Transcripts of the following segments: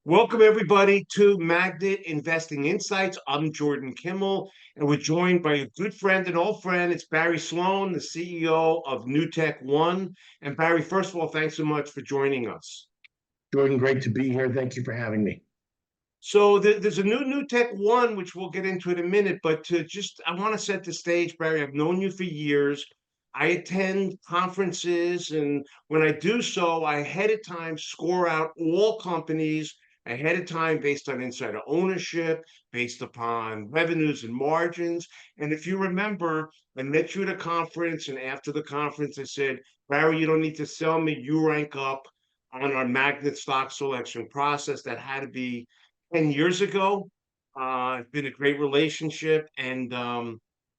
Welcome, everybody, to Magnet Investing Insights. I'm Jordan Kimmel, and we're joined by a good friend and old friend. It's Barry Sloane, the CEO of Newtek One. And Barry, first of all, thanks so much for joining us. Jordan, great to be here. Thank you for having me. So there's a new Newtek One, which we'll get into in a minute. But I want to set the stage, Barry. I've known you for years. I attend conferences, and when I do so, I ahead of time score out all companies ahead of time based on insider ownership, based upon revenues and margins. And if you remember, I met you at a conference, and after the conference, I said, Barry, you don't need to sell me. You rank up on our magnet stock selection process. That had to be 10 years ago. It's been a great relationship. And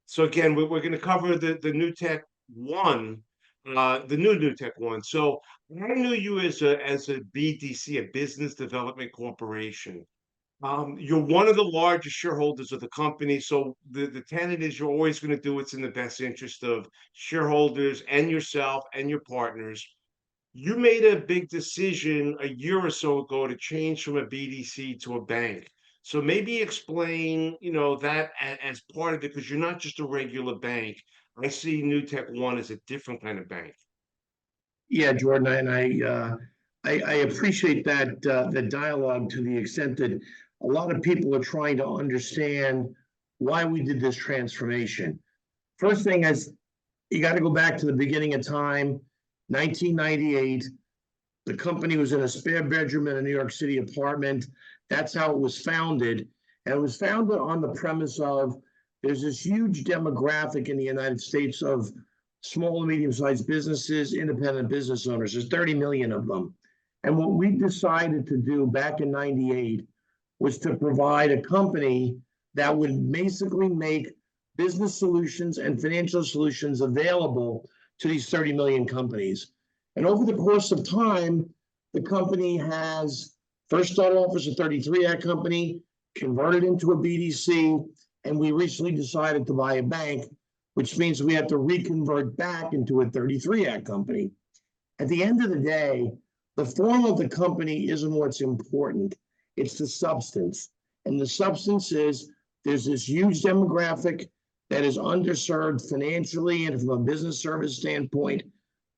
so again, we're going to cover the Newtek One, the new Newtek One. So I knew you as a BDC, a business development corporation. You're one of the largest shareholders of the company. So the tenet is you're always going to do what's in the best interest of shareholders and yourself and your partners. You made a big decision a year or so ago to change from a BDC to a bank. So maybe explain, that as part of it, because you're not just a regular bank. I see Newtek One as a different kind of bank. Yeah, Jordan, and I appreciate that the dialogue to the extent that a lot of people are trying to understand why we did this transformation. First thing is you got to go back to the beginning of time, 1998. The company was in a spare bedroom in a New York City apartment. That's how it was founded. And it was founded on the premise of there's this huge demographic in the United States of small and medium-sized businesses, independent business owners. There's 30 million of them. And what we decided to do back in 98 was to provide a company that would basically make business solutions and financial solutions available to these 30 million companies. And over the course of time, the company has first started off as a 33 Act company, converted into a BDC, and we recently decided to buy a bank, which means we have to reconvert back into a 33 Act company. At the end of the day, the form of the company isn't what's important. It's the substance. And the substance is there's this huge demographic that is underserved financially and from a business service standpoint.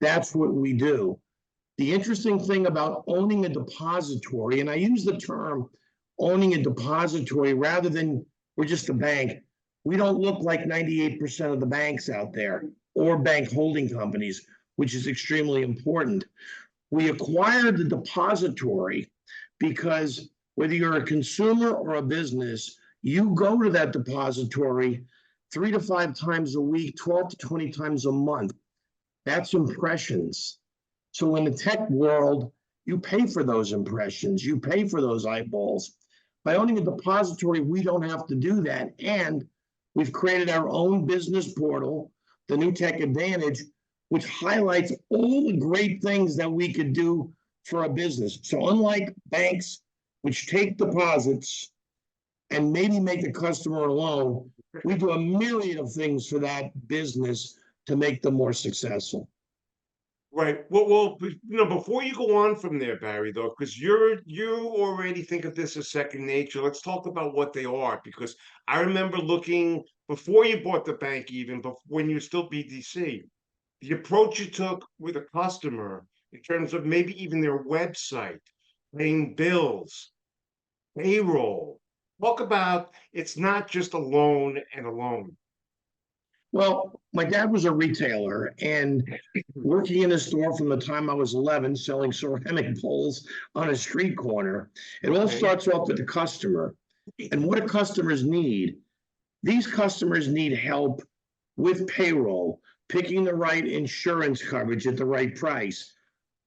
That's what we do. The interesting thing about owning a depository, and I use the term owning a depository rather than we're just a bank. We don't look like 98% of the banks out there or bank holding companies, which is extremely important. We acquired the depository because whether you're a consumer or a business, you go to that depository 3 to 5 times a week, 12 to 20 times a month. That's impressions. So in the tech world, you pay for those impressions, you pay for those eyeballs. By owning a depository, we don't have to do that. And we've created our own business portal, the Newtek Advantage, which highlights all the great things that we could do for a business. So unlike banks, which take deposits and maybe make a customer a loan, we do a myriad of things for that business to make them more successful. Right. Well, before you go on from there, Barry, though, because you already think of this as second nature. Let's talk about what they are, because I remember looking before you bought the bank, even before, when you were still BDC, the approach you took with a customer in terms of maybe even their website, paying bills, payroll. Talk about it's not just a loan and a loan. Well, my dad was a retailer and working in a store from the time I was 11, selling ceramic bowls on a street corner. It all starts off with the customer and what do customers need. These customers need help with payroll, picking the right insurance coverage at the right price,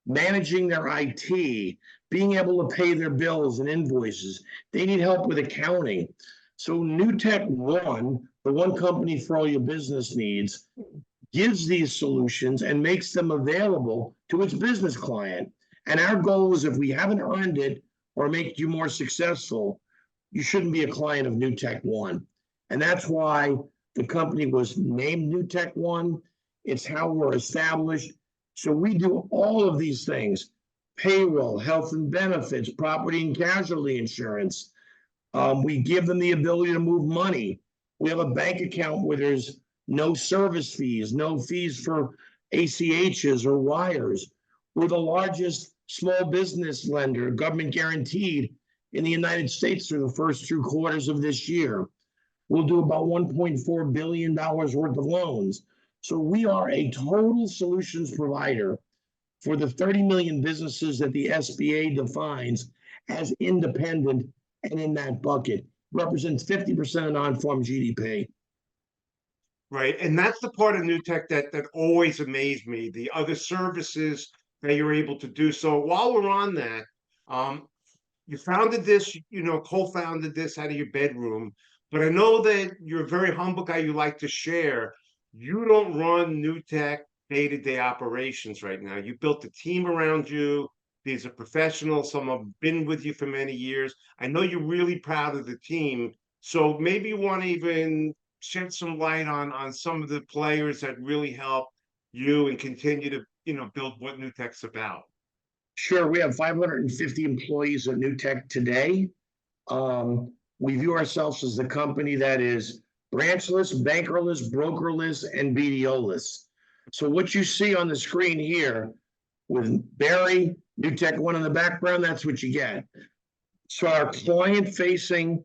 managing their IT, being able to pay their bills and invoices. They need help with accounting. So Newtek One, the one company for all your business needs, gives these solutions and makes them available to its business client. And our goal is if we haven't earned it or make you more successful, you shouldn't be a client of Newtek One. And that's why the company was named Newtek One. It's how we're established. So we do all of these things. payroll, health and benefits, property and casualty insurance. We give them the ability to move money. We have a bank account where there's no service fees, no fees for ACHs or wires. We're the largest small business lender, government guaranteed, in the United States through the first 2 quarters of this year. We'll do about $1.4 billion worth of loans. So we are a total solutions provider for the 30 million businesses that the SBA defines as independent, and in that bucket represents 50% of non-farm GDP. Right. And that's the part of Newtek that always amazed me, the other services that you're able to do. So while we're on that, um, you founded this, co-founded this out of your bedroom, but I know that you're a very humble guy. You like to share. You don't run Newtek day-to-day operations right now. You built a team around you. These are professionals. Some have been with you for many years. I know you're really proud of the team. So maybe you want to even shed some light on some of the players that really help you and continue to, build what Newtek's about. Sure, we have 550 employees at Newtek today. We view ourselves as the company that is branchless, bankerless, brokerless, and BDO-less. So what you see on the screen here with Barry, Newtek One in the background, that's what you get. So our client-facing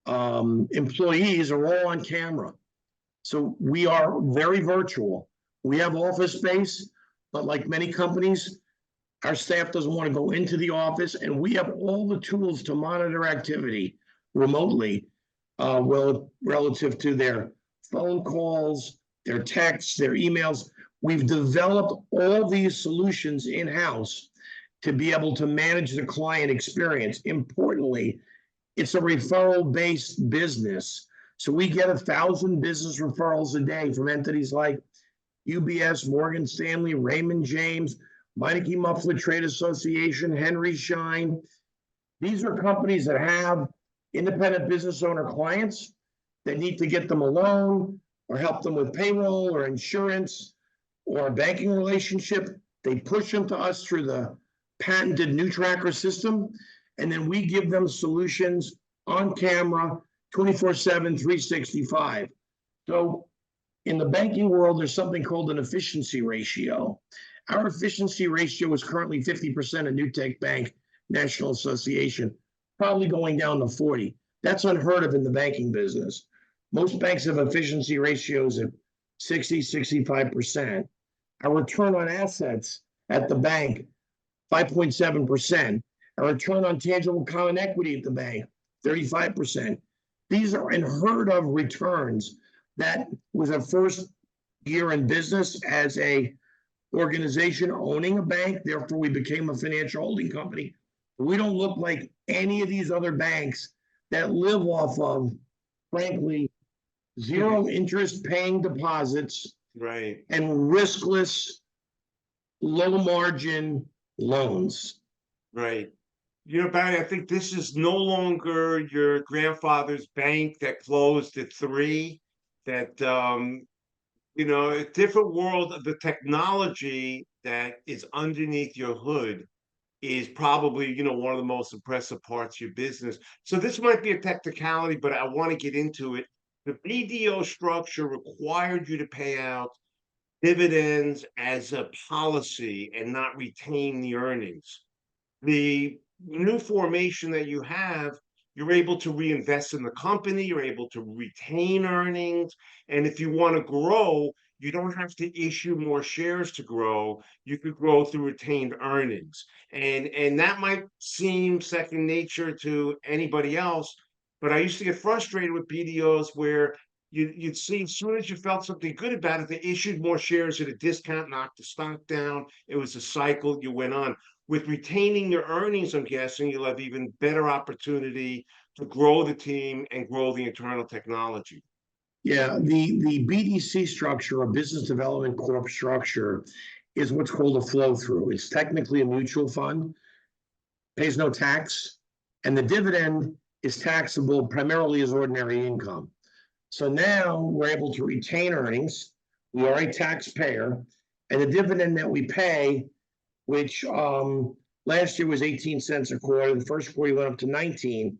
employees are all on camera. So we are very virtual. We have office space, but like many companies, our staff doesn't want to go into the office, and we have all the tools to monitor activity remotely, relative to their phone calls, their texts, their emails. We've developed all these solutions in-house to be able to manage the client experience. Importantly, it's a referral-based business. So we get 1,000 business referrals a day from entities like UBS, Morgan Stanley, Raymond James, Meineke Muffler Trade Association, Henry Schein. These are companies that have independent business owner clients that need to get them a loan or help them with payroll or insurance or a banking relationship. They push them to us through the patented NewTracker system, and then we give them solutions on camera, 24/7, 365. So in the banking world, there's something called an efficiency ratio. Our efficiency ratio is currently 50% of Newtek Bank National Association, probably going down to 40. That's unheard of in the banking business. Most banks have efficiency ratios at 60, 65%. Our return on assets at the bank, 5.7%. Our return on tangible common equity at the bank, 35%. These are unheard of returns. That was our first year in business as a organization owning a bank. Therefore, we became a financial holding company. We don't look like any of these other banks that live off of, frankly, zero interest paying deposits, Right. and riskless, low margin loans. Right. Barry, I think this is no longer your grandfather's bank that closed at 3. That a different world of the technology that is underneath your hood is probably, one of the most impressive parts of your business. So this might be a technicality, but I want to get into it. The BDO structure required you to pay out dividends as a policy and not retain the earnings. The new formation that you have, you're able to reinvest in the company, you're able to retain earnings, and if you want to grow, you don't have to issue more shares to grow. You could grow through retained earnings. And that might seem second nature to anybody else, but I used to get frustrated with BDOs where you'd see as soon as you felt something good about it, they issued more shares at a discount, knocked the stock down. It was a cycle you went on. With retaining your earnings, I'm guessing you'll have even better opportunity to grow the team and grow the internal technology. Yeah, the BDC structure, or business development corp structure, is what's called a flow through. It's technically a mutual fund, pays no tax, and the dividend is taxable primarily as ordinary income. So now we're able to retain earnings. We are a taxpayer, and the dividend that we pay, which Last year was 18 cents a quarter. The first quarter went up to 19.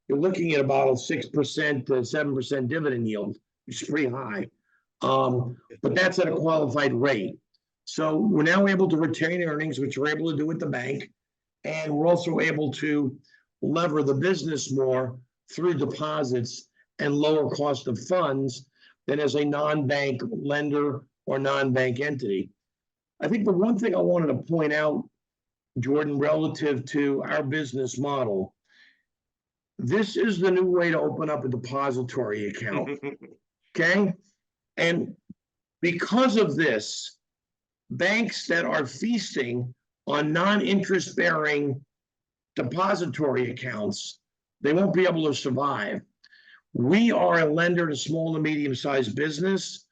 You're looking at about a 6% to 7% dividend yield, which is pretty high. But that's at a qualified rate. So we're now able to retain earnings, which we're able to do at the bank. And we're also able to lever the business more through deposits and lower cost of funds than as a non-bank lender or non-bank entity. I think the one thing I wanted to point out, Jordan, relative to our business model, this is the new way to open up a depository account. Okay? And because of this, banks that are feasting on non-interest bearing depository accounts, they won't be able to survive. We are a lender to small to medium-sized business.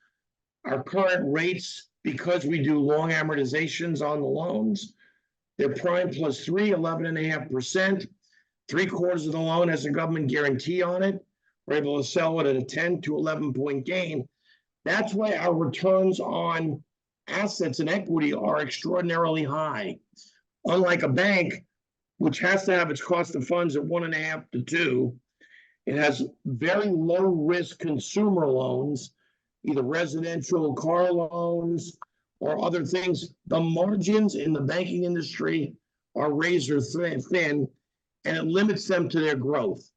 Our current rates, because we do long amortizations on the loans, they're prime plus 11.5%. 3/4 of the loan has a government guarantee on it. We're able to sell it at a 10 to 11 point gain. That's why our returns on assets and equity are extraordinarily high. Unlike a bank, which has to have its cost of funds at 1.5 to 2, it has very low risk consumer loans, either residential car loans or other things. The margins in the banking industry are razor thin, and it limits them to their growth.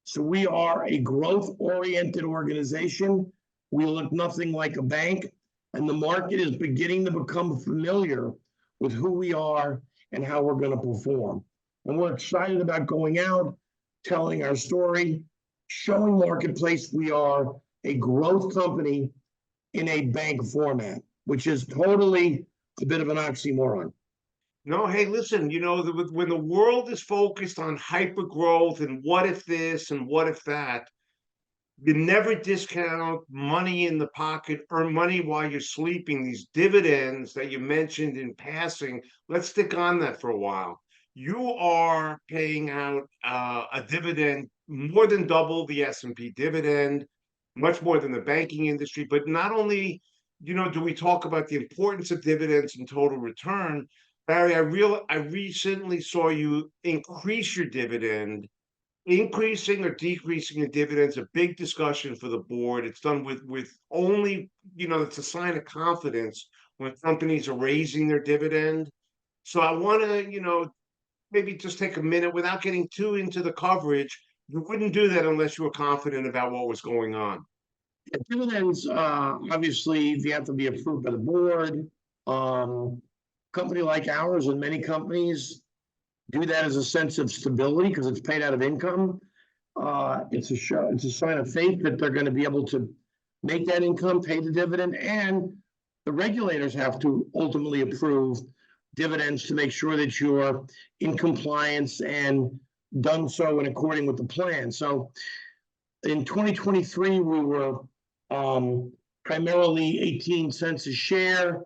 So we are a growth-oriented organization. We look nothing like a bank, and the market is beginning to become familiar with who we are and how we're going to perform. And we're excited about going out, telling our story, showing marketplace we are a growth company in a bank format, which is totally a bit of an oxymoron. No, hey, listen, when the world is focused on hyper growth and what if this and what if that, you never discount money in the pocket, earn money while you're sleeping. These dividends that you mentioned in passing, let's stick on that for a while. You are paying out a dividend more than double the S&P dividend, much more than the banking industry. But not only, do we talk about the importance of dividends and total return, Barry, I recently saw you increase your dividend. Increasing or decreasing the dividends, a big discussion for the board. It's done with only, it's a sign of confidence when companies are raising their dividend. So I want to, maybe just take a minute without getting too into the coverage. You wouldn't do that unless you were confident about what was going on. Dividends, obviously, they have to be approved by the board. Company like ours and many companies do that as a sense of stability because it's paid out of income. It's a sign of faith that they're going to be able to make that income, pay the dividend, and the regulators have to ultimately approve dividends to make sure that you're in compliance and done so in according with the plan. So in 2023, we were primarily 18 cents a share.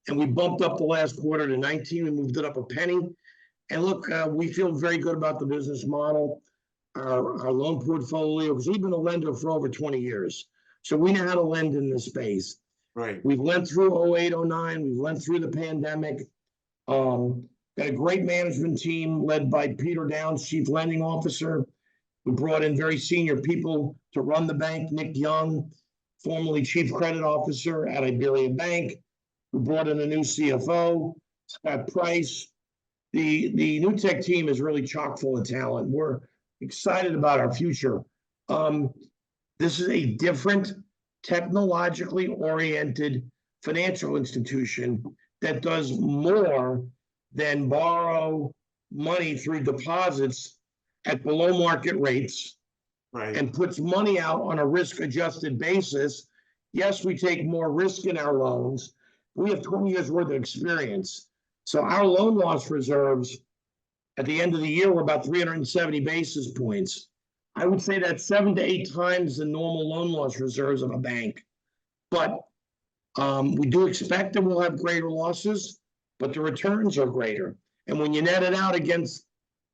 And we bumped up the last quarter to 19. We moved it up a penny. And look, we feel very good about the business model, our loan portfolio, because we've been a lender for over 20 years. So we know how to lend in this space. Right. We've lent through 08, 09. We've lent through the pandemic. Got a great management team led by Peter Downs, Chief Lending Officer. We brought in very senior people to run the bank. Nick Young, formerly Chief Credit Officer at Iberia Bank. We brought in a new CFO, Scott Price. The Newtek team is really chock full of talent. We're excited about our future. This is a different, technologically oriented financial institution that does more than borrow money through deposits at below market rates, right, and puts money out on a risk-adjusted basis. Yes, we take more risk in our loans. We have 20 years worth of experience. So our loan loss reserves at the end of the year were about 370 basis points. I would say that's 7 to 8 times the normal loan loss reserves of a bank. But we do expect that we'll have greater losses, but the returns are greater. And when you net it out against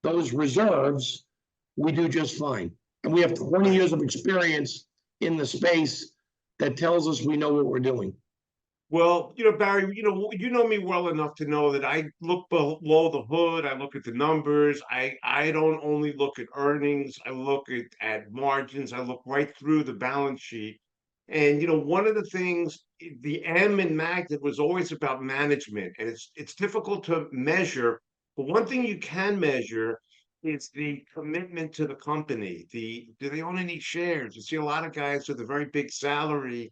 those reserves, we do just fine. And we have 20 years of experience in the space that tells us we know what we're doing. Well, Barry, you know me well enough to know that I look below the hood. I look at the numbers. I don't only look at earnings. I look at margins. I look right through the balance sheet. And one of the things, the M in Magnet was always about management, and it's difficult to measure. But one thing you can measure is the commitment to the company. Do they own any shares? You see a lot of guys with a very big salary,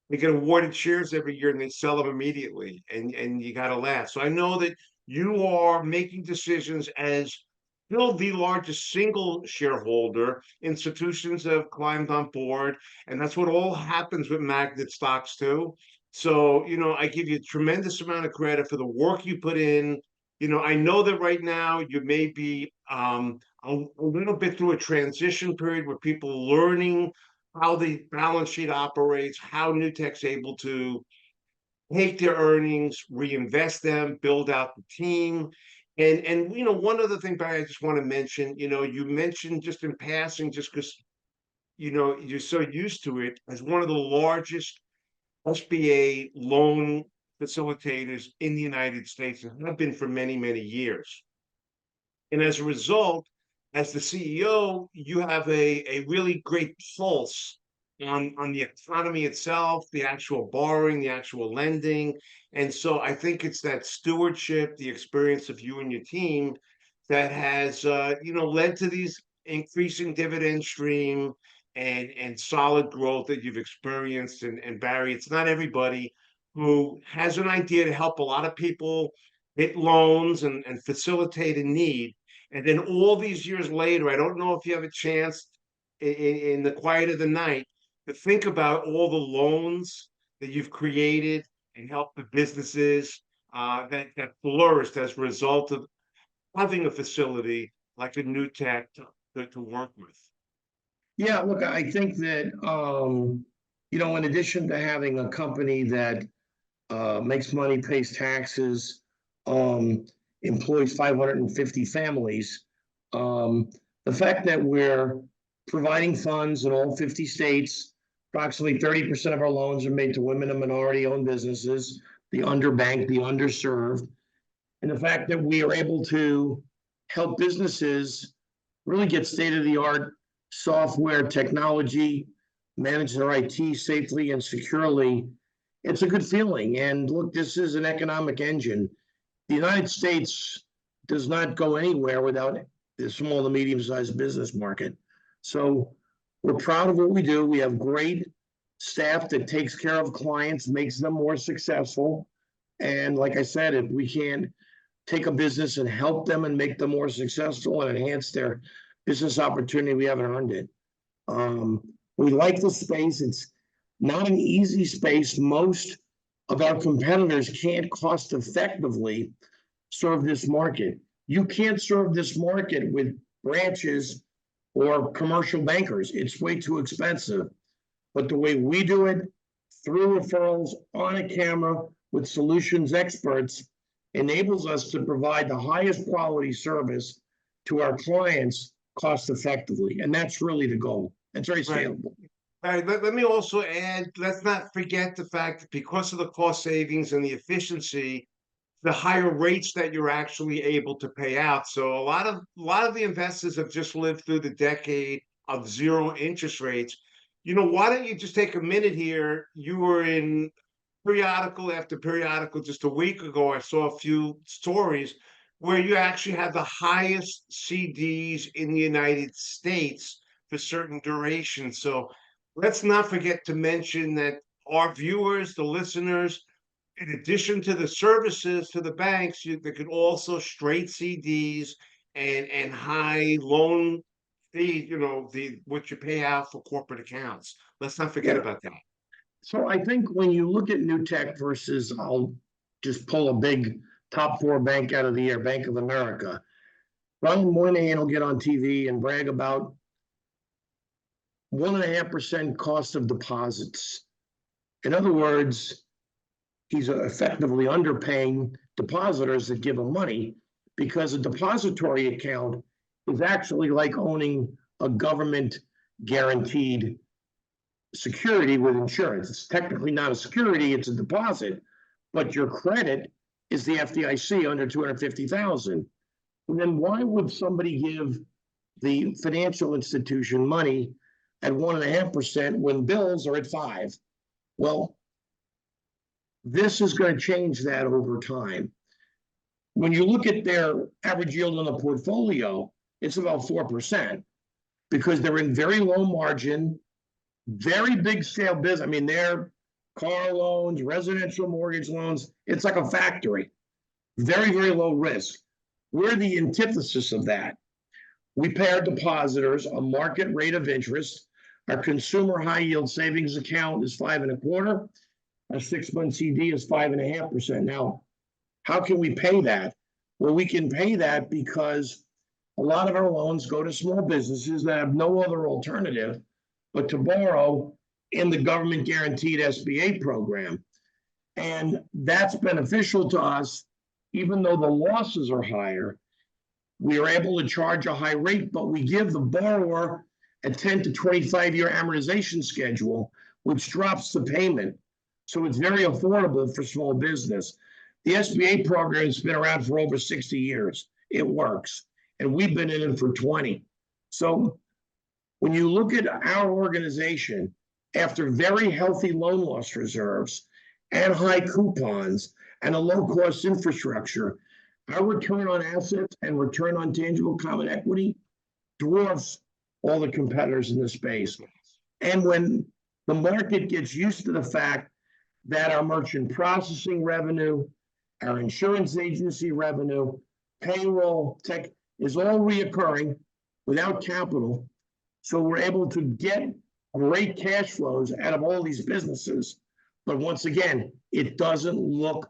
they get awarded shares every year and they sell them immediately, and you got to laugh. So I know that you are making decisions as still the largest single shareholder. Institutions have climbed on board, and that's what all happens with magnet stocks too. So I give you a tremendous amount of credit for the work you put in. I know that right now you may be a little bit through a transition period where people are learning how the balance sheet operates, how Newtek's able to take their earnings, reinvest them, build out the team. And one other thing, Barry, I just want to mention, you mentioned just in passing, just because you're so used to it, as one of the largest SBA loan facilitators in the United States, and have been for many, many years. And as a result, as the CEO, you have a really great pulse on the economy itself, the actual borrowing, the actual lending. And so I think it's that stewardship, the experience of you and your team that has led to these increasing dividend stream and solid growth that you've experienced. And Barry, it's not everybody who has an idea to help a lot of people get loans and facilitate a need. And then all these years later, I don't know if you have a chance in the quiet of the night to think about all the loans that you've created and helped the businesses that flourished as a result of having a facility like a Newtek to work with. Yeah, look, I think that, in addition to having a company that makes money, pays taxes, um, employs 550 families. The fact that we're providing funds in all 50 states, approximately 30% of our loans are made to women and minority-owned businesses, the underbanked, the underserved, and the fact that we are able to help businesses really get state-of-the-art software technology, manage their IT safely and securely, it's a good feeling. And look, this is an economic engine. The United States does not go anywhere without the small to medium-sized business market. So we're proud of what we do. We have great staff that takes care of clients, makes them more successful. And like I said, if we can take a business and help them and make them more successful and enhance their business opportunity, we haven't earned it. We like the space. It's not an easy space. Most of our competitors can't cost effectively serve this market. You can't serve this market with branches or commercial bankers. It's way too expensive. But the way we do it, through referrals, on a camera, with solutions experts, enables us to provide the highest quality service to our clients cost effectively. And that's really the goal. It's very scalable. All right, let me also add, let's not forget the fact that because of the cost savings and the efficiency, the higher rates that you're actually able to pay out. So a lot of the investors have just lived through the decade of zero interest rates. Why don't you just take a minute here? You were in periodical after periodical just a week ago. I saw a few stories where you actually have the highest CDs in the United States for certain durations. So let's not forget to mention that our viewers, the listeners, in addition to the services to the banks, they could also straight CDs and high loan fee, the what you pay out for corporate accounts. Let's not forget about that. So I think when you look at Newtek versus, I'll just pull a big top four bank out of the air, Bank of America. Brian Moynihan will get on TV and brag about 1.5% cost of deposits. In other words, he's effectively underpaying depositors that give him money, because a depository account is actually like owning a government guaranteed security with insurance. It's technically not a security, it's a deposit, but your credit is the FDIC under 250,000. And then why would somebody give the financial institution money at 1.5% when bills are at 5%? Well, this is going to change that over time. When you look at their average yield on the portfolio, it's about 4% because they're in very low margin, very big scale business. I mean, they're car loans, residential mortgage loans. It's like a factory. Very, very low risk. We're the antithesis of that. We pay our depositors a market rate of interest. Our consumer high yield savings account is 5.25%. Our 6-month CD is 5.5%. Now, how can we pay that? Well, we can pay that because a lot of our loans go to small businesses that have no other alternative but to borrow in the government guaranteed SBA program. And that's beneficial to us, even though the losses are higher. We are able to charge a high rate, but we give the borrower a 10 to 25-year amortization schedule, which drops the payment. So it's very affordable for small business. The SBA program has been around for over 60 years. It works. And we've been in it for 20. So when you look at our organization, after very healthy loan loss reserves and high coupons and a low-cost infrastructure, our return on assets and return on tangible common equity dwarfs all the competitors in the space. And when the market gets used to the fact that our merchant processing revenue, our insurance agency revenue, payroll, tech is all reoccurring without capital, so we're able to get great cash flows out of all these businesses. But once again, it doesn't look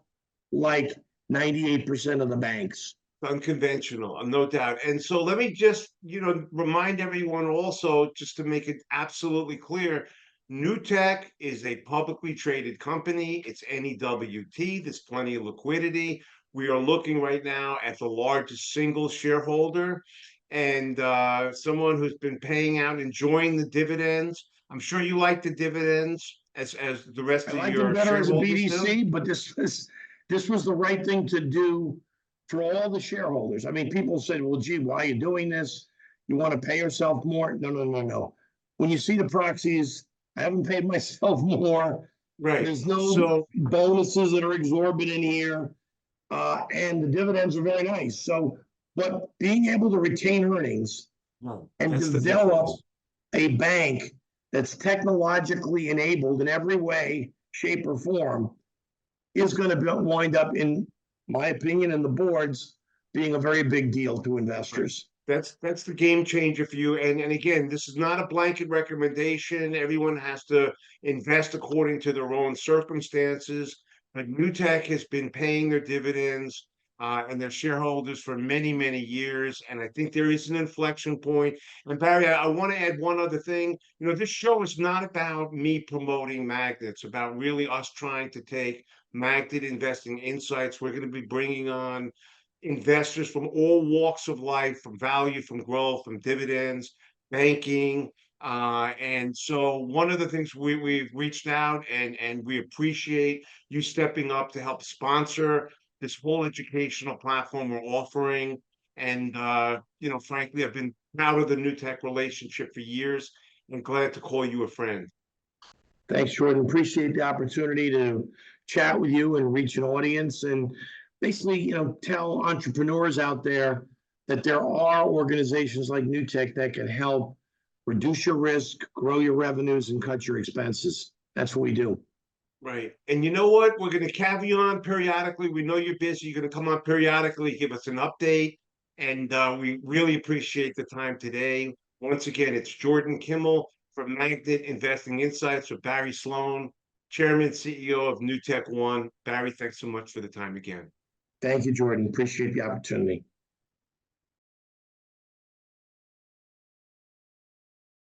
like 98% of the banks. Unconventional, no doubt. And so let me just, remind everyone also, just to make it absolutely clear, Newtek is a publicly traded company. It's NEWT. There's plenty of liquidity. We are looking right now at the largest single shareholder and someone who's been paying out, enjoying the dividends. I'm sure you like the dividends as the rest of your better as a BDC, do. but this was the right thing to do for all the shareholders. I mean, people said, well, gee, why are you doing this? You want to pay yourself more? No. When you see the proxies, I haven't paid myself more. Right. There's no bonuses that are exorbitant here. And the dividends are very nice. So, but being able to retain earnings and develop a bank that's technologically enabled in every way, shape, or form is going to wind up, in my opinion, and the board's, being a very big deal to investors. That's the game changer for you. And again, this is not a blanket recommendation. Everyone has to invest according to their own circumstances. But Newtek has been paying their dividends and their shareholders for many, many years. And I think there is an inflection point. And Barry, I want to add one other thing. This show is not about me promoting Magnet. It's about really us trying to take Magnet Investing insights. We're going to be bringing on investors from all walks of life, from value, from growth, from dividends, banking. And so one of the things we've reached out and we appreciate you stepping up to help sponsor this whole educational platform we're offering. And, frankly, I've been proud of the Newtek relationship for years and glad to call you a friend. Thanks, Jordan. Appreciate the opportunity to chat with you and reach an audience and basically, tell entrepreneurs out there that there are organizations like Newtek that can help reduce your risk, grow your revenues, and cut your expenses. That's what we do. Right. And you know what? We're going to have you on periodically. We know you're busy. You're going to come on periodically, give us an update. And we really appreciate the time today. Once again, it's Jordan Kimmel from Magnet Investing Insights with Barry Sloane, Chairman and CEO of Newtek One. Barry, thanks so much for the time again. Thank you, Jordan. Appreciate the opportunity.